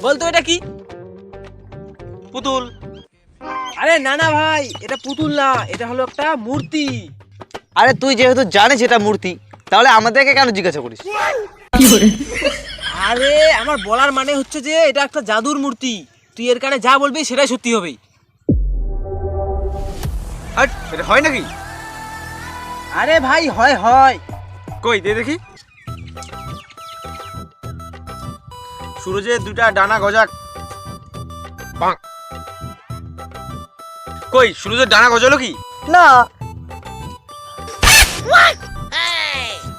বলতো এটা কি? পুতুল। আরে না না ভাই, এটা পুতুল না, এটা হলো একটা মূর্তি। আরে তুই যেহেতু জানিস এটা মূর্তি, তাহলে আমাদেরকে কেন জিজ্ঞাসা করিস? আরে আমার বলার মানে হচ্ছে যে এটা একটা জাদুর মূর্তি, তুই এর কানে যা বলবি সেটাই সত্যি হবে। আর এটা হয় নাকি? আরে ভাই হয় হয়। কই দে দেখি। সূরজের দুটা ডানা গজাক। বাহ। কই সূরজের ডানা গজালো কি? না।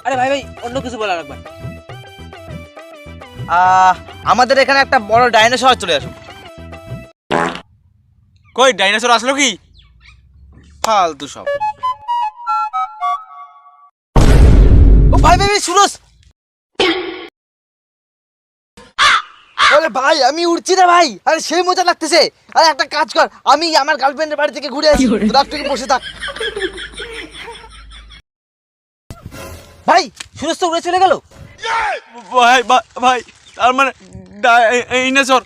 আরে ভাই ভাই অন্য কিছু বলা লাগবে। আমাদের এখানে একটা বড় ডাইনোসর চলে আসুক। কই ডাইনোসর আসলো কি? ফালতু সব। ও ভাই ভাই সুরজ, আরে ভাই আমি উড়ছি না ভাই, আরে সেই মজা লাগতেছে। আরে একটা কাজ কর, আমি আমার গার্লফ্রেন্ডের বাড়ি থেকে ঘুরে আসি, তোরা একটু বসে থাক। ভাই সুরজ তো উড়ে চলে গেল। ভাই ভাই তার মানে ডাইনোসর।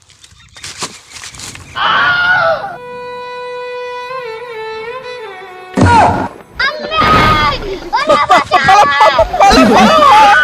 Amme!